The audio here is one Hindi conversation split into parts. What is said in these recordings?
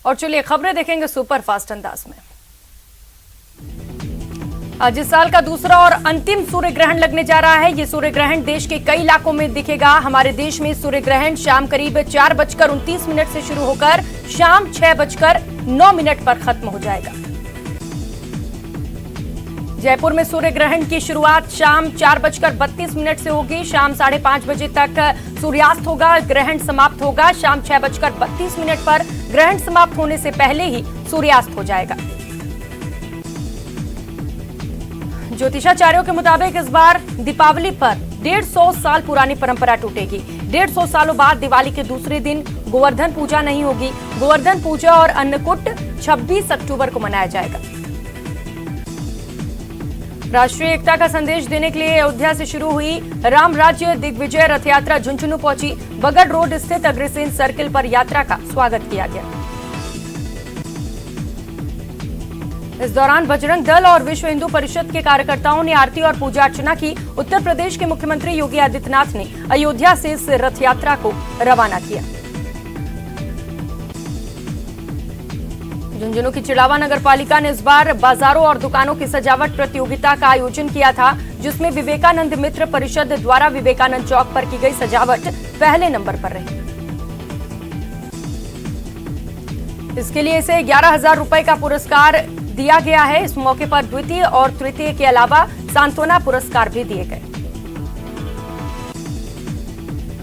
और चलिए खबरें देखेंगे सुपर फास्ट अंदाज में। आज इस साल का दूसरा और अंतिम सूर्य ग्रहण लगने जा रहा है। ये सूर्य ग्रहण देश के कई इलाकों में दिखेगा। हमारे देश में सूर्य ग्रहण शाम करीब 4:29 से शुरू होकर शाम 6:09 पर खत्म हो जाएगा। जयपुर में सूर्य ग्रहण की शुरुआत शाम 4:32 से होगी। शाम 5:30 बजे तक सूर्यास्त होगा। ग्रहण समाप्त होगा शाम 6:32 पर। ग्रहण समाप्त होने से पहले ही सूर्यास्त हो जाएगा। ज्योतिषाचार्यों के मुताबिक इस बार दीपावली पर 150 साल पुरानी परंपरा टूटेगी। 150 सालों बाद दिवाली के दूसरे दिन गोवर्धन पूजा नहीं होगी। गोवर्धन पूजा और अन्नकूट 26 अक्टूबर को मनाया जाएगा। राष्ट्रीय एकता का संदेश देने के लिए अयोध्या से शुरू हुई राम राज्य दिग्विजय रथ यात्रा झुंझुनू पहुंची। बगड़ रोड स्थित अग्रसेन सर्किल पर यात्रा का स्वागत किया गया। इस दौरान बजरंग दल और विश्व हिंदू परिषद के कार्यकर्ताओं ने आरती और पूजा अर्चना की। उत्तर प्रदेश के मुख्यमंत्री योगी आदित्यनाथ ने अयोध्या से इस रथ यात्रा को रवाना किया। झुंझुनू की चिड़ावा नगर पालिका ने इस बार बाजारों और दुकानों की सजावट प्रतियोगिता का आयोजन किया था, जिसमें विवेकानंद मित्र परिषद द्वारा विवेकानंद चौक पर की गई सजावट पहले नंबर पर रही। इसके लिए इसे 11,000 रुपए का पुरस्कार दिया गया है। इस मौके पर द्वितीय और तृतीय के अलावा सांत्वना पुरस्कार भी दिए गए।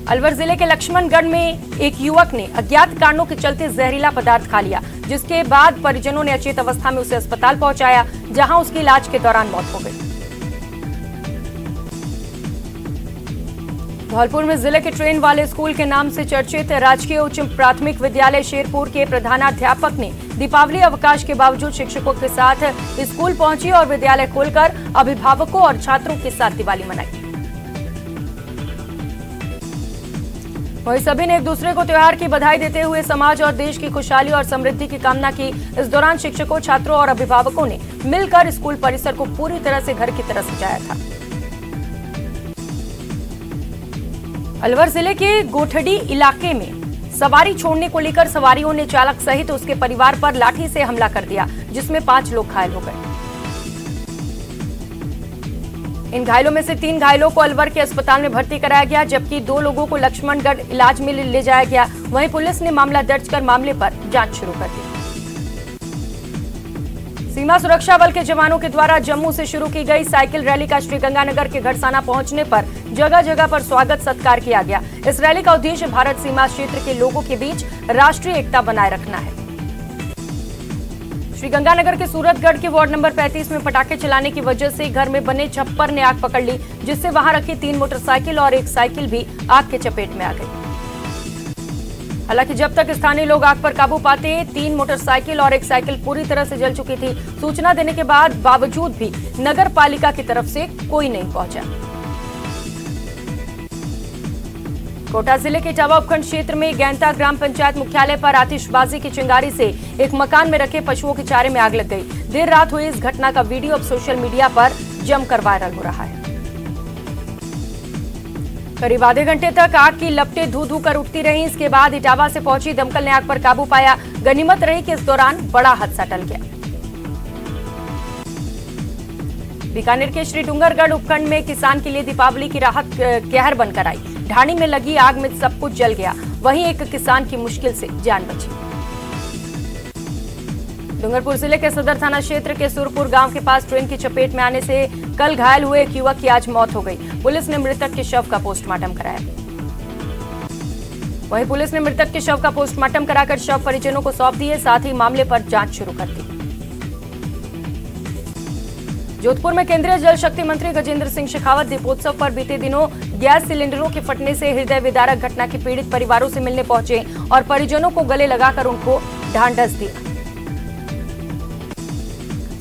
अलवर जिले के लक्ष्मणगढ़ में एक युवक ने अज्ञात कारणों के चलते जहरीला पदार्थ खा लिया, जिसके बाद परिजनों ने अचेत अवस्था में उसे अस्पताल पहुंचाया, जहां उसकी इलाज के दौरान मौत हो गई। धौलपुर में जिले के ट्रेन वाले स्कूल के नाम से चर्चित राजकीय उच्च प्राथमिक विद्यालय शेरपुर के प्रधानाध्यापक ने दीपावली अवकाश के बावजूद शिक्षकों के साथ स्कूल पहुंची और विद्यालय खोलकर अभिभावकों और छात्रों के साथ दिवाली मनाई। वहीं सभी ने एक दूसरे को त्योहार की बधाई देते हुए समाज और देश की खुशहाली और समृद्धि की कामना की। इस दौरान शिक्षकों, छात्रों और अभिभावकों ने मिलकर स्कूल परिसर को पूरी तरह से घर की तरह सजाया था। अलवर जिले के गोठड़ी इलाके में सवारी छोड़ने को लेकर सवारियों ने चालक सहित उसके परिवार पर लाठी से हमला कर दिया, जिसमें 5 लोग घायल हो गए। इन घायलों में से 3 घायलों को अलवर के अस्पताल में भर्ती कराया गया, जबकि 2 लोगों को लक्ष्मणगढ़ इलाज में ले जाया गया। वहीं पुलिस ने मामला दर्ज कर मामले पर जांच शुरू कर दी। सीमा सुरक्षा बल के जवानों के द्वारा जम्मू से शुरू की गई साइकिल रैली का श्रीगंगानगर के घड़साना पहुंचने पर जगह जगह पर स्वागत सत्कार किया गया। इस रैली का उद्देश्य भारत सीमा क्षेत्र के लोगों के बीच राष्ट्रीय एकता बनाए रखना है। श्रीगंगानगर के सूरतगढ़ के वार्ड नंबर 35 में पटाखे चलाने की वजह से घर में बने छप्पर ने आग पकड़ ली, जिससे वहां रखी 3 मोटरसाइकिल और एक साइकिल भी आग के चपेट में आ गई। हालांकि जब तक स्थानीय लोग आग पर काबू पाते, 3 मोटरसाइकिल और एक साइकिल पूरी तरह से जल चुकी थी। सूचना देने के बावजूद भी नगर पालिका की तरफ से कोई नहीं पहुंचा। कोटा जिले के इटावा उपखंड क्षेत्र में गैंता ग्राम पंचायत मुख्यालय पर आतिशबाजी की चिंगारी से एक मकान में रखे पशुओं के चारे में आग लग गई। देर रात हुई इस घटना का वीडियो अब सोशल मीडिया पर जमकर वायरल हो रहा है। करीब आधे घंटे तक आग की लपटें धू धू कर उठती रहीं। इसके बाद इटावा से पहुंची दमकल ने आग पर काबू पाया। गनीमत रही कि इस दौरान बड़ा हादसा टल गया। बीकानेर के श्री डूंगरगढ़ उपखंड में किसान के लिए दीपावली की राहत कहर बनकर आई। ढाणी में लगी आग में सब कुछ जल गया। वहीं एक किसान की मुश्किल से जान बची। डूंगरपुर जिले के सदर थाना क्षेत्र के सुरपुर गांव के पास ट्रेन की चपेट में आने से कल घायल हुए एक युवक की आज मौत हो गई। पुलिस ने मृतक के शव का पोस्टमार्टम कराया। वहीं पुलिस ने मृतक के शव का पोस्टमार्टम कराकर शव परिजनों को सौंप दिए, साथ ही मामले पर जांच शुरू कर दी। जोधपुर में केंद्रीय जल शक्ति मंत्री गजेंद्र सिंह शेखावत दीपोत्सव पर बीते दिनों गैस सिलेंडरों के फटने से हृदय विदारक घटना के पीड़ित परिवारों से मिलने पहुंचे और परिजनों को गले लगाकर उनको ढांढस दिया।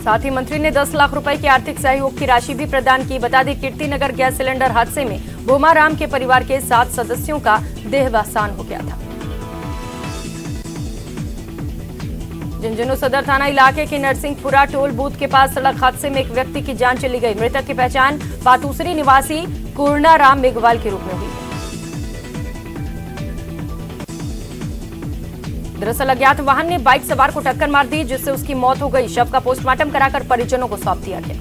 साथ ही मंत्री ने 10 लाख रुपए की आर्थिक सहयोग की राशि भी प्रदान की। बता दें, कीर्तिनगर गैस सिलेंडर हादसे में भोमाराम के परिवार के 7 सदस्यों का देहावसान हो गया था। झुंझुनू सदर थाना इलाके के नरसिंहपुरा टोल बूथ के पास सड़क हादसे में एक व्यक्ति की जान चली गई। मृतक की पहचान पातूसरी निवासी कुरना राम मेघवाल के रूप में हुई। दरअसल अज्ञात वाहन ने बाइक सवार को टक्कर मार दी, जिससे उसकी मौत हो गई। शव का पोस्टमार्टम कराकर परिजनों को सौंप दिया गया।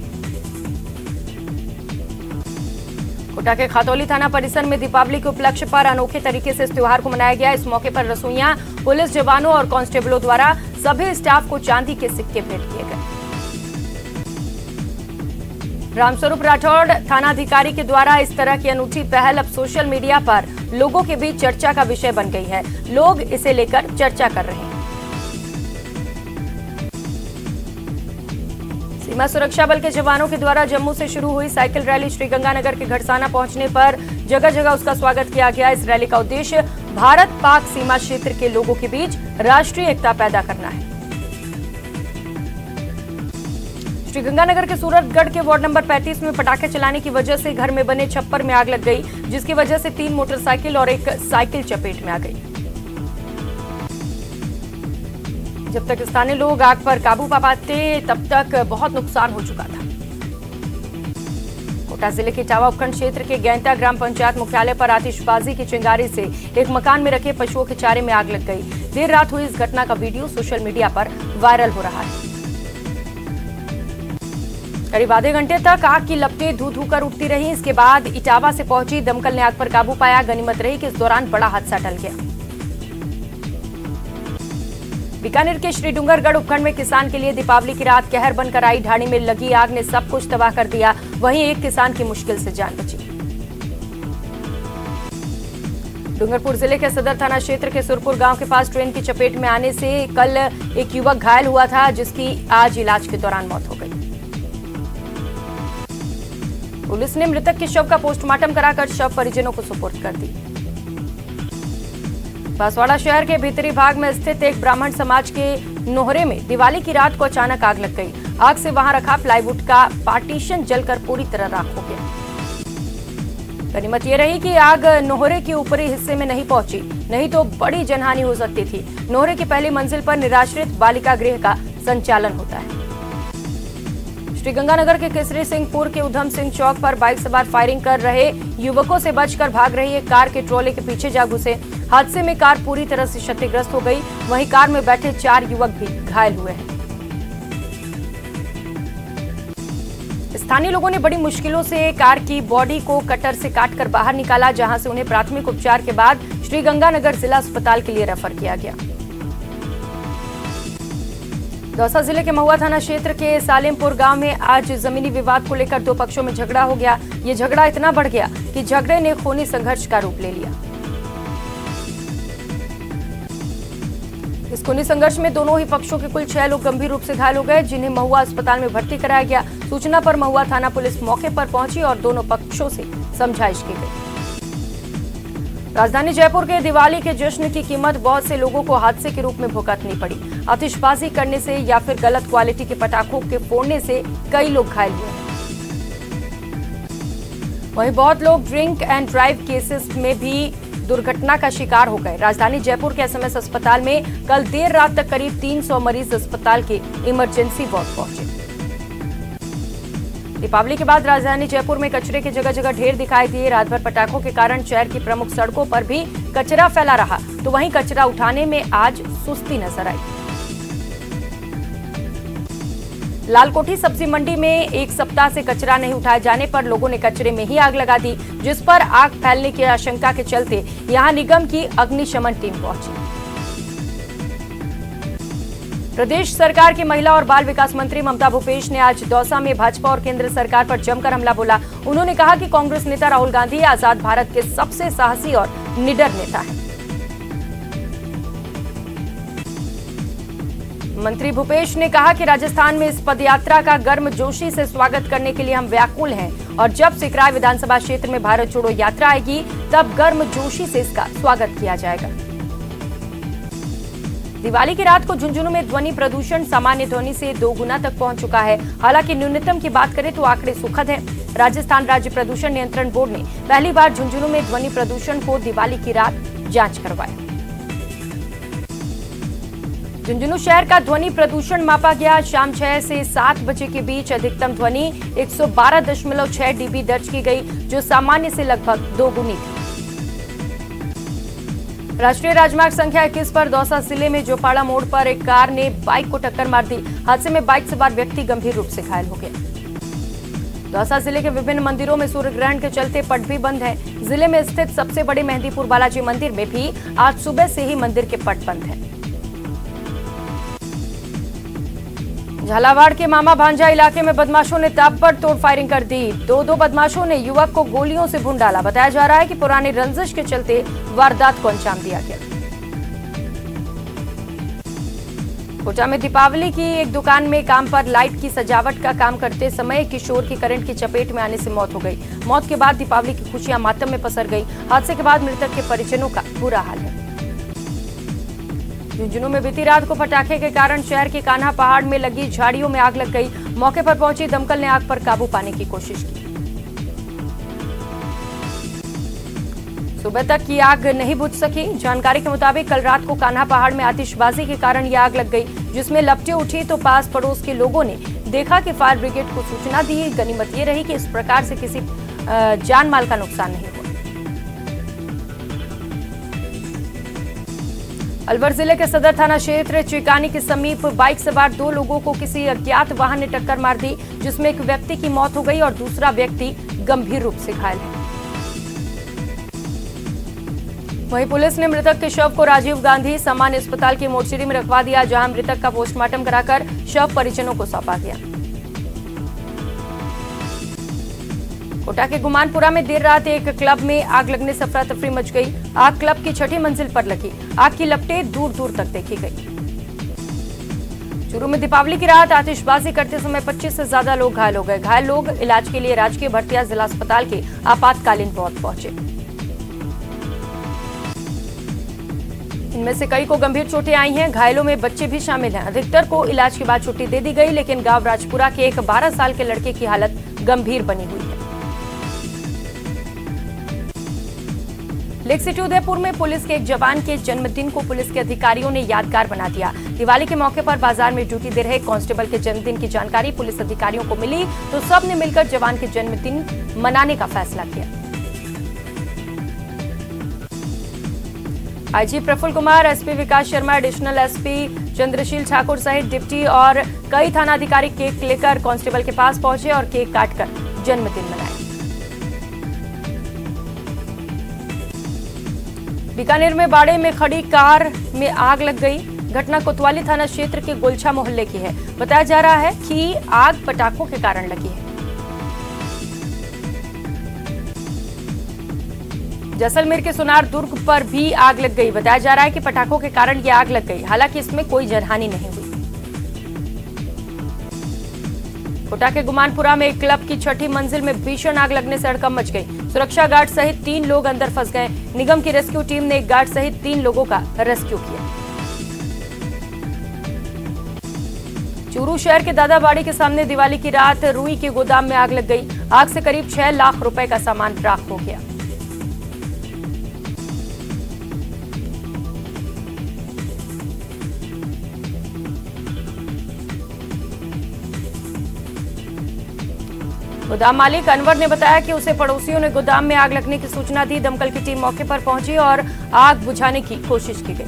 कोटा के खातौली थाना परिसर में दीपावली के उपलक्ष्य पर अनोखे तरीके से इस त्योहार को मनाया गया। इस मौके पर रसोइयां, पुलिस जवानों और कांस्टेबलों द्वारा सभी स्टाफ को चांदी के सिक्के भेंट किए गए। रामस्वरूप राठौड़ थानाधिकारी के द्वारा इस तरह की अनूठी पहल अब सोशल मीडिया पर लोगों के बीच चर्चा का विषय बन गई है। लोग इसे लेकर चर्चा कर रहे हैं। सीमा सुरक्षा बल के जवानों के द्वारा जम्मू से शुरू हुई साइकिल रैली श्रीगंगानगर के घड़साना पहुंचने पर जगह जगह उसका स्वागत किया गया। इस रैली का उद्देश्य भारत पाक सीमा क्षेत्र के लोगों के बीच राष्ट्रीय एकता पैदा करना है। श्रीगंगानगर के सूरतगढ़ के वार्ड नंबर 35 में पटाखे चलाने की वजह से घर में बने छप्पर में आग लग गई, जिसकी वजह से 3 मोटरसाइकिल और एक साइकिल चपेट में आ गई। जब तक स्थानीय लोग आग पर काबू पा पाते तब तक बहुत नुकसान हो चुका था। कोटा जिले के इटावा उपखंड क्षेत्र के गैंता ग्राम पंचायत मुख्यालय पर आतिशबाजी की चिंगारी से एक मकान में रखे पशुओं के चारे में आग लग गई। देर रात हुई इस घटना का वीडियो सोशल मीडिया पर वायरल हो रहा है। करीब आधे घंटे तक आग की लपटें धू धू कर उठती रही। इसके बाद इटावा से पहुंची दमकल ने आग पर काबू पाया। गनीमत रही कि इस दौरान बड़ा हादसा टल गया। बीकानेर के श्री डूंगरगढ़ उपखंड में किसान के लिए दीपावली की रात कहर बनकर आई। ढाणी में लगी आग ने सब कुछ तबाह कर दिया। वहीं एक किसान की मुश्किल से जान बची। डूंगरपुर जिले के सदर थाना क्षेत्र के सुरपुर गांव के पास ट्रेन की चपेट में आने से कल एक युवक घायल हुआ था, जिसकी आज इलाज के दौरान मौत हो गई। पुलिस ने मृतक के शव का पोस्टमार्टम कराकर शव परिजनों को सुपुर्द कर दी। बांसवाड़ा शहर के भीतरी भाग में स्थित एक ब्राह्मण समाज के नोहरे में दिवाली की रात को अचानक आग लग गई। आग से वहां रखा प्लाईवुड का पार्टीशन जलकर पूरी तरह राख हो गया। गनीमत ये रही कि आग नोहरे के ऊपरी हिस्से में नहीं पहुंची, नहीं तो बड़ी जनहानि हो सकती थी। नोहरे की पहली मंजिल पर निराश्रित बालिका गृह का संचालन होता है। श्रीगंगानगर के केसरी सिंहपुर के उधम सिंह चौक पर बाइक सवार फायरिंग कर रहे युवकों से बचकर भाग रही एक कार के ट्रोले के पीछे जा घुसे। हादसे में कार पूरी तरह से क्षतिग्रस्त हो गई। वहीं कार में बैठे 4 युवक भी घायल हुए हैं। स्थानीय लोगों ने बड़ी मुश्किलों से कार की बॉडी को कटर से काटकर बाहर निकाला, जहां से उन्हें प्राथमिक उपचार के बाद श्रीगंगानगर जिला अस्पताल के लिए रेफर किया गया। दौसा जिले के महुआ थाना क्षेत्र के सालेमपुर गांव में आज जमीनी विवाद को लेकर 2 पक्षों में झगड़ा हो गया। ये झगड़ा इतना बढ़ गया कि झगड़े ने खूनी संघर्ष का रूप ले लिया। इस खूनी संघर्ष में दोनों ही पक्षों के कुल 6 लोग गंभीर रूप से घायल हो गए, जिन्हें महुआ अस्पताल में भर्ती कराया गया। सूचना पर महुआ थाना पुलिस मौके पर पहुंची और दोनों पक्षों से समझाइश की गई। राजधानी जयपुर के दिवाली के जश्न की कीमत बहुत से लोगों को हादसे के रूप में भुगतनी पड़ी। आतिशबाजी करने से या फिर गलत क्वालिटी के पटाखों के फोड़ने से कई लोग घायल हुए। वहीं बहुत लोग ड्रिंक एंड ड्राइव केसेस में भी दुर्घटना का शिकार हो गए। राजधानी जयपुर के एसएमएस अस्पताल में कल देर रात तक करीब 300 मरीज अस्पताल के इमरजेंसी वार्ड पहुंचे। दीपावली के बाद राजधानी जयपुर में कचरे के जगह जगह ढेर दिखाई दिए। रात भर पटाखों के कारण शहर की प्रमुख सड़कों पर भी कचरा फैला रहा, तो वहीं कचरा उठाने में आज सुस्ती नजर आई। लालकोठी सब्जी मंडी में 1 सप्ताह से कचरा नहीं उठाए जाने पर लोगों ने कचरे में ही आग लगा दी, जिस पर आग फैलने की आशंका के चलते यहां निगम की अग्निशमन टीम पहुंची। प्रदेश सरकार की महिला और बाल विकास मंत्री ममता भूपेश ने आज दौसा में भाजपा और केंद्र सरकार पर जमकर हमला बोला। उन्होंने कहा कि कांग्रेस नेता राहुल गांधी आजाद भारत के सबसे साहसी और निडर नेता हैं। मंत्री भूपेश ने कहा कि राजस्थान में इस पदयात्रा का गर्मजोशी से स्वागत करने के लिए हम व्याकुल हैं और जब सिकराय विधानसभा क्षेत्र में भारत जोड़ो यात्रा आएगी तब गर्मजोशी से इसका स्वागत किया जाएगा। दिवाली की रात को झुंझुनू में ध्वनि प्रदूषण सामान्य ध्वनि से 2 गुना तक पहुंच चुका है। हालांकि न्यूनतम की बात करें तो आंकड़े सुखद हैं। राजस्थान राज्य प्रदूषण नियंत्रण बोर्ड ने पहली बार झुंझुनू में ध्वनि प्रदूषण को दिवाली की रात जांच करवाया। झुंझुनू शहर का ध्वनि प्रदूषण मापा गया। शाम 6 से 7 बजे के बीच अधिकतम ध्वनि 112.6 dB दर्ज की गई, जो सामान्य से लगभग 2 गुनी थी। राष्ट्रीय राजमार्ग संख्या 21 पर दौसा जिले में जोपाड़ा मोड़ पर एक कार ने बाइक को टक्कर मार दी। हादसे में बाइक सवार व्यक्ति गंभीर रूप से घायल हो गया। दौसा जिले के विभिन्न मंदिरों में सूर्य ग्रहण के चलते पट भी बंद है। जिले में स्थित सबसे बड़े मेहंदीपुर बालाजी मंदिर में भी आज सुबह से ही मंदिर के पट बंद है। झालावाड़ के मामा भांजा इलाके में बदमाशों ने ताबड़तोड़ फायरिंग कर दी। दो बदमाशों ने युवक को गोलियों से भून डाला। बताया जा रहा है कि पुरानी रंजिश के चलते वारदात को अंजाम दिया गया। कोटा में दीपावली की एक दुकान में काम पर लाइट की सजावट का काम करते समय किशोर की करंट की चपेट में आने से मौत हो गई। मौत के बाद दीपावली की खुशियां मातम में पसर गई। हादसे के बाद मृतक के परिजनों का बुरा हाल है। झुंझुनू में बीती रात को पटाखे के कारण शहर के कान्हा पहाड़ में लगी झाड़ियों में आग लग गई। मौके पर पहुंची दमकल ने आग पर काबू पाने की कोशिश की। सुबह तक ये आग नहीं बुझ सकी। जानकारी के मुताबिक कल रात को कान्हा पहाड़ में आतिशबाजी के कारण ये आग लग गई, जिसमें लपटें उठी तो पास पड़ोस के लोगों ने देखा कि फायर ब्रिगेड को सूचना दी। गनीमत ये रही कि इस प्रकार से किसी जान माल का नुकसान नहीं हुआ। अलवर जिले के सदर थाना क्षेत्र चिकानी के समीप बाइक सवार 2 लोगों को किसी अज्ञात वाहन ने टक्कर मार दी, जिसमें एक व्यक्ति की मौत हो गई और दूसरा व्यक्ति गंभीर रूप से घायल है। वहीं पुलिस ने मृतक के शव को राजीव गांधी सामान्य अस्पताल की मोर्चरी में रखवा दिया, जहां मृतक का पोस्टमार्टम कराकर शव परिजनों को सौंपा गया। कोटा के गुमानपुरा में देर रात एक क्लब में आग लगने से अफरा तफरी मच गई। आग क्लब की 6ठी मंजिल पर लगी। आग की लपटें दूर दूर तक देखी गई। चूरू में दीपावली की रात आतिशबाजी करते समय 25 से ज्यादा लोग घायल हो गए। घायल लोग इलाज के लिए राजकीय भरतिया जिला अस्पताल के आपातकालीन वार्ड पहुंचे। इनमें से कई को गंभीर चोटें आई हैं। घायलों में बच्चे भी शामिल हैं। अधिकतर को इलाज के बाद छुट्टी दे दी गई, लेकिन गांव राजपुरा के एक 12 साल के लड़के की हालत गंभीर बनी हुई है। लेक सिटी उदयपुर में पुलिस के एक जवान के जन्मदिन को पुलिस के अधिकारियों ने यादगार बना दिया। दिवाली के मौके पर बाजार में ड्यूटी दे रहे कांस्टेबल के जन्मदिन की जानकारी पुलिस अधिकारियों को मिली, तो सबने मिलकर जवान के जन्मदिन मनाने का फैसला किया। आईजी प्रफुल्ल कुमार, एसपी विकास शर्मा, एडिशनल एसपी चंद्रशील ठाकुर सहित डिप्टी और कई थानाधिकारी केक लेकर कांस्टेबल के पास पहुंचे और केक काटकर जन्मदिन मनाया। बीकानेर में बाड़े में खड़ी कार में आग लग गई। घटना कोतवाली थाना क्षेत्र के गोलछा मोहल्ले की है। बताया जा रहा है कि आग पटाखों के कारण लगी है। जैसलमेर के सुनार दुर्ग पर भी आग लग गई। बताया जा रहा है कि पटाखों के कारण ये आग लग गई। हालांकि इसमें कोई जनहानि नहीं हुई। कोटा के गुमानपुरा में एक क्लब की 6ठी मंजिल में भीषण आग लगने से हड़कंप मच गई। सुरक्षा गार्ड सहित 3 लोग अंदर फंस गए। निगम की रेस्क्यू टीम ने एक गार्ड सहित 3 लोगों का रेस्क्यू किया। चूरू शहर के दादाबाड़ी के सामने दिवाली की रात रुई के गोदाम में आग लग गई। आग से करीब 6 लाख रुपए का सामान राख हो गया। गोदाम मालिक अनवर ने बताया कि उसे पड़ोसियों ने गोदाम में आग लगने की सूचना दी। दमकल की टीम मौके पर पहुंची और आग बुझाने की कोशिश की गई।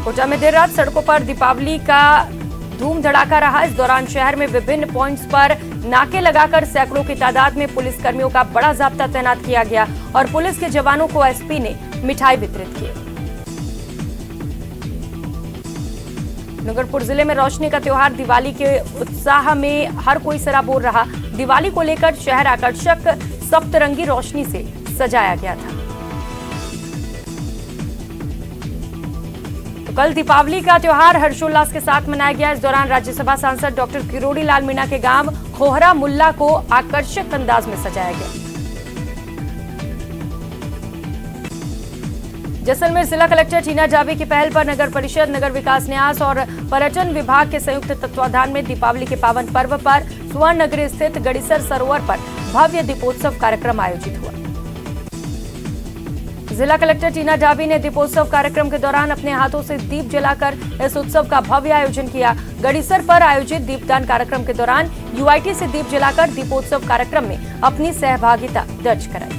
कोटा में देर रात सड़कों पर दीपावली का धूम धड़ाका रहा। इस दौरान शहर में विभिन्न पॉइंट्स पर नाके लगाकर सैकड़ों की तादाद में पुलिस कर्मियों का बड़ा जाब्ता तैनात किया गया और पुलिस के जवानों को एसपी ने मिठाई वितरित की। डूंगरपुर जिले में रोशनी का त्योहार दिवाली के उत्साह में हर कोई सराबोर रहा। दिवाली को लेकर शहर आकर्षक सप्तरंगी रोशनी से सजाया गया था। कल दीपावली का त्योहार हर्षोल्लास के साथ मनाया गया। इस दौरान राज्यसभा सांसद डॉक्टर किरोड़ी लाल मीणा के गांव खोहरा मुल्ला को आकर्षक अंदाज में सजाया गया। जैसलमेर जिला कलेक्टर टीना जाबी की पहल पर नगर परिषद, नगर विकास न्यास और पर्यटन विभाग के संयुक्त तत्वाधान में दीपावली के पावन पर्व पर स्वर्ण नगरी स्थित गड़ीसर सरोवर पर भव्य दीपोत्सव कार्यक्रम आयोजित हुआ। जिला कलेक्टर टीना डाबी ने दीपोत्सव कार्यक्रम के दौरान अपने हाथों से दीप जलाकर इस उत्सव का भव्य आयोजन किया। गढ़ीसर पर आयोजित दीपदान कार्यक्रम के दौरान यूआईटी से दीप जलाकर दीपोत्सव कार्यक्रम में अपनी सहभागिता दर्ज कराई।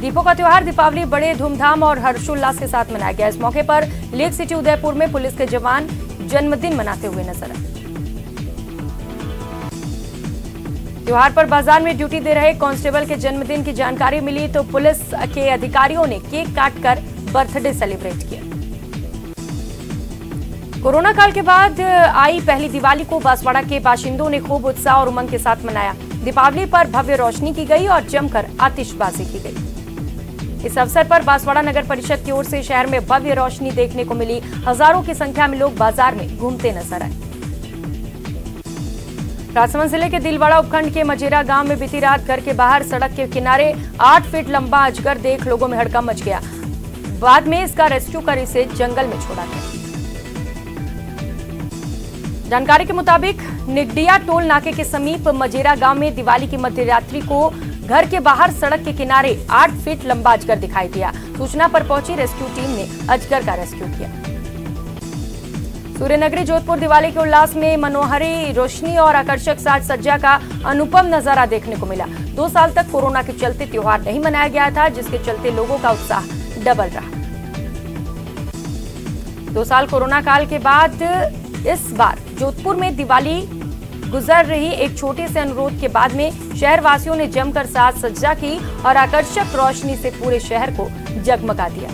दीपों का त्योहार दीपावली बड़े धूमधाम और हर्षोल्लास के साथ मनाया गया। इस मौके पर लेक सिटी उदयपुर में पुलिस के जवान जन्मदिन मनाते हुए नजर आए। त्योहार पर बाजार में ड्यूटी दे रहे कांस्टेबल के जन्मदिन की जानकारी मिली तो पुलिस के अधिकारियों ने केक काटकर बर्थडे सेलिब्रेट किया। कोरोना काल के बाद आई पहली दिवाली को बांसवाड़ा के बाशिंदों ने खूब उत्साह और उमंग के साथ मनाया। दीपावली पर भव्य रोशनी की गई और जमकर आतिशबाजी की गई। इस अवसर पर बांसवाड़ा नगर परिषद की ओर से शहर में भव्य रोशनी देखने को मिली। हजारों की संख्या में लोग बाजार में घूमते नजर आए। राजसमंद जिले के दिलवाड़ा उपखंड के मजेरा गांव में बीती रात घर के बाहर सड़क के किनारे 8 फीट लंबा अजगर देख लोगों में हड़कंप मच गया। बाद में इसका रेस्क्यू कर इसे जंगल में छोड़ा गया। जानकारी के मुताबिक निगडिया टोल नाके के समीप मजेरा गांव में दिवाली की मध्यरात्रि को घर के बाहर सड़क के किनारे 8 फीट लंबा अजगर दिखाई दिया। सूचना पर पहुंची रेस्क्यू टीम ने अजगर का रेस्क्यू किया। सूर्यनगरी जोधपुर दिवाली के उल्लास में मनोहरी रोशनी और आकर्षक साज सज्जा का अनुपम नजारा देखने को मिला। 2 साल तक कोरोना के चलते त्योहार नहीं मनाया गया था, जिसके चलते लोगों का उत्साह डबल रहा। 2 साल कोरोना काल के बाद इस बार जोधपुर में दिवाली गुजर रही एक छोटे से अनुरोध के बाद में शहर वासियों ने जमकर साज सज्जा की और आकर्षक रोशनी से पूरे शहर को जगमगा दिया।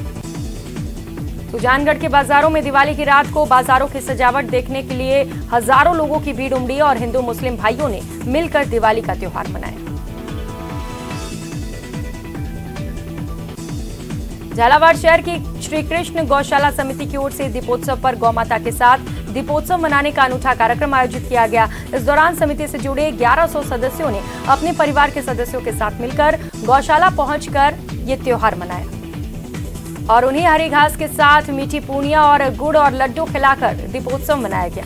सुजानगढ़ के बाजारों में दिवाली की रात को बाजारों की सजावट देखने के लिए हजारों लोगों की भीड़ उमड़ी और हिंदू मुस्लिम भाइयों ने मिलकर दिवाली का त्योहार मनाया। झालावाड़ शहर की श्री कृष्ण गौशाला समिति की ओर से दीपोत्सव पर गौमाता के साथ दीपोत्सव मनाने का अनूठा कार्यक्रम आयोजित किया गया। इस दौरान समिति से जुड़े 1100 सदस्यों ने अपने परिवार के सदस्यों के साथ मिलकर गौशाला पहुंचकर ये त्योहार मनाया और उन्हें हरी घास के साथ मीठी पूड़ियां और गुड़ और लड्डू खिलाकर दीपोत्सव मनाया गया।